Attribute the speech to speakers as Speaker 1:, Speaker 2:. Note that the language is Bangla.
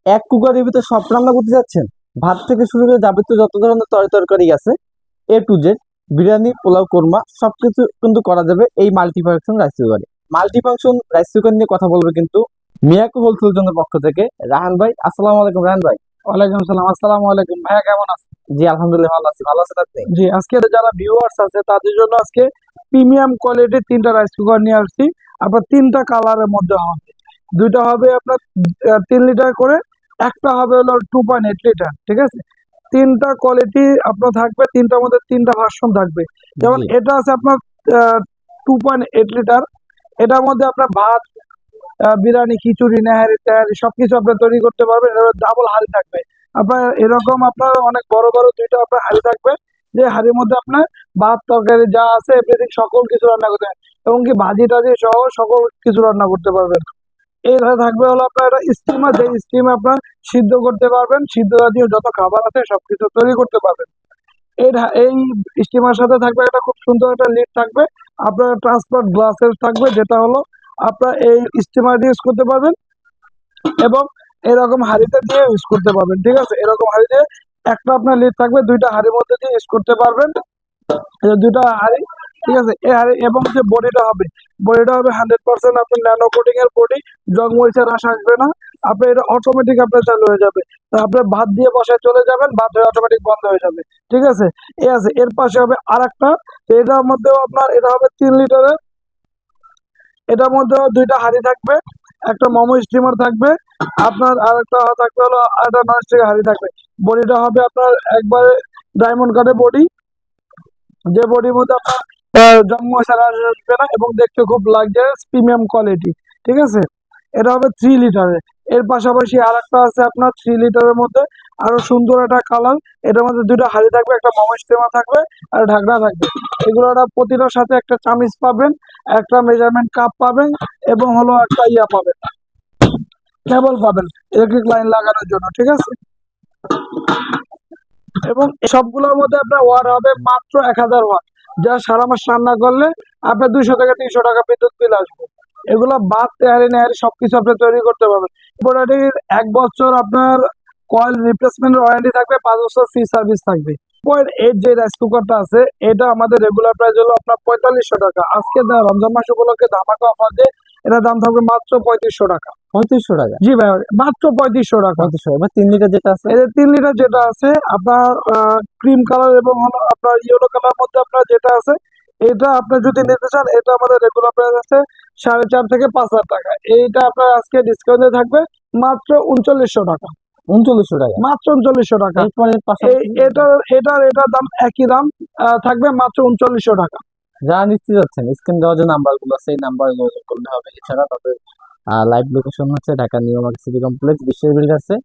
Speaker 1: এক কুকারের ভিতরে সব রান্না করতে যাচ্ছেন? ভাত থেকে শুরু করে যাবতীয় যত ধরনের তরকারি আছে, এ টু জেড, বিরিয়ানি, পোলাও, কোরমা সবকিছু কিন্তু করা যাবে এই মাল্টিফাংশন রাইস কুকারে। মাল্টিফাংশন রাইস কুকার নিয়ে কথা বলবে কিন্তু মিয়াকো হোলসেল জোনের পক্ষ থেকে রাহান ভাই। আসসালামু আলাইকুম রাহান ভাই।
Speaker 2: ওয়ালাইকুম আসসালাম। আসসালামু আলাইকুম ভাইয়া, কেমন আছেন?
Speaker 1: জি আলহামদুলিল্লাহ ভালো আছি, ভালো আছেন আপনি?
Speaker 2: জি, আজকে যারা ভিউয়ার্স আছে তাদের জন্য আজকে প্রিমিয়াম কোয়ালিটির তিনটা রাইস কুকার নিয়ে আসছি। আপনার তিনটা কালারের মধ্যে হবে। দুইটা হবে আপনার 3 লিটার করে, একটা হবে হলো 2.8 লিটার। ঠিক আছে, তিনটা কোয়ালিটি আপনার থাকবে, তিনটার মধ্যে তিনটা ভার্সন থাকবে। যেমন
Speaker 1: জি
Speaker 2: এটা আছে আপনার 2.8 লিটার। এটার মধ্যে আপনার ভাত, বিরিয়ানি, খিচুড়ি, নেহারি তেহারি সবকিছু আপনার তৈরি করতে পারবেন। ডাবল হাঁড়ি থাকবে আপনার, এরকম আপনার অনেক বড় বড় দুইটা আপনার হাঁড়ি থাকবে, যে হাঁড়ির মধ্যে আপনার ভাত তরকারি যা আছে এভরিথিং সকল কিছু রান্না করতে পারবেন, এমনকি ভাজি টাজি সহ সকল কিছু রান্না করতে পারবেন। এর সাথে থাকবে হলো আপনার একটা স্টিমার, যে স্টিমে আপনার সিদ্ধ করতে পারবেন, সিদ্ধ জাতীয় যত খাবার আছে সবকিছু তৈরি করতে পারবেন। এই স্টিমার সাথে থাকবে একটা খুব সুন্দর একটা লিড থাকবে, আপনার ট্রান্সপারেন্ট গ্লাসের থাকবে, যেটা হলো আপনার এই স্টিমার ইউজ করতে পারবেন, এবং এরকম হাঁড়িতে দিয়ে ইউজ করতে পারবেন। ঠিক আছে, এরকম হাঁড়িতে একটা আপনার লিড থাকবে, দুইটা হাঁড়ির মধ্যে দিয়ে ইউজ করতে পারবেন। এই যে দুইটা হাঁড়ি, ঠিক আছে, এই হাঁড়ি এবং যে বডিটা হবে 100% আপনার ন্যানো কোটিং এর বডি, জং মরিচের আশ আসবে না। আপনার এটা অটোমেটিক আপনার চালু হয়ে যাবে। তা আপনার ভাত দিয়ে বসায় চলে যাবেন, ভাত হয়ে অটোমেটিক বন্ধ হয়ে যাবে। ঠিক আছে, এর পাশে হবে আরেকটা, এটার মধ্যেও আপনার, এটা হবে 3 লিটারের। এটার মধ্যেও দুইটা হাঁড়ি থাকবে, একটা মোমো স্টিমার থাকবে আপনার, আর একটা থাকবে হলো একটা ননস্টিক হাঁড়ি থাকবে। বডিটা হবে আপনার একবারে ডায়মন্ড কাটের বডি, যে বডির মধ্যে আপনার জং মশলা আসবে না, এবং দেখতে খুব লাক্সারিয়াস প্রিমিয়াম কোয়ালিটি। ঠিক আছে, এটা হবে 3 লিটারের। এর পাশাপাশি আর একটা আছে আপনার 3 লিটারের মধ্যে, আরো সুন্দর একটা কালার। এটার মধ্যে দুটো হাঁড়ি থাকবে, একটা মোমো স্টিমার থাকবে, আর ঢাকনা থাকবে। এগুলো প্রতিটার সাথে একটা চামিচ পাবেন, একটা মেজারমেন্ট কাপ পাবেন, এবং হলো একটা ইয়া পাবেন, কেবল পাবেন ইলেকট্রিক লাইন লাগানোর জন্য। ঠিক আছে, এবং সবগুলোর মধ্যে আপনার ওয়াট হবে মাত্র 1000 ওয়াট, যা সারা মাস রান্না করলে আপনার 200 থেকে 300 টাকা বিদ্যুৎ বিল আসবে। এগুলো ভাত তেহারি নেহারি সবকিছু আপনি তৈরি করতে পারবেন। প্রোডাক্টের 1 বছর আপনার কয়েল রিপ্লেসমেন্টের ওয়ারেন্টি থাকবে, 5 বছর ফ্রি সার্ভিস থাকবে। 2.8 যে রাইস কুকারটা আছে, এটা আমাদের রেগুলার প্রাইস হলো আপনার 4500 টাকা। আজকে রমজান মাস উপলক্ষে ধামাকা অফার দিয়ে এটা দাম থাকবে মাত্র 3500 টাকা।
Speaker 1: 3500 টাকা?
Speaker 2: জি ভাই, মাত্র 3500 টাকা।
Speaker 1: 3500 এবার 3 লিটার যেটা আছে?
Speaker 2: এই যে 3 লিটার যেটা আছে আপনার ক্রিম কালার এবং হলো আপনার ইয়েলো কালার মধ্যে আপনার যেটা আছে, এটা আপনি যদি নিতে চান, এটা আমাদের রেগুলার প্রাইস আছে 4500 থেকে 5000 টাকা। এইটা আপনার আজকে ডিসকাউন্টে থাকবে মাত্র 3900 টাকা।
Speaker 1: 3900 টাকা?
Speaker 2: মাত্র 3900 টাকা।
Speaker 1: এরপরে
Speaker 2: এই
Speaker 1: পাশাপাশি
Speaker 2: এটার দাম একই দাম, থাকবে মাত্র 3900 টাকা।
Speaker 1: যারা নিতে যাচ্ছেন, স্ক্রিন দেওয়া যে নাম্বার গুলো আছে এই নাম্বারে যোগাযোগ করলে হবে। এছাড়া তাদের লাইভ লোকেশন হচ্ছে Dhaka new market city complex, বিশ্বের বিল আছে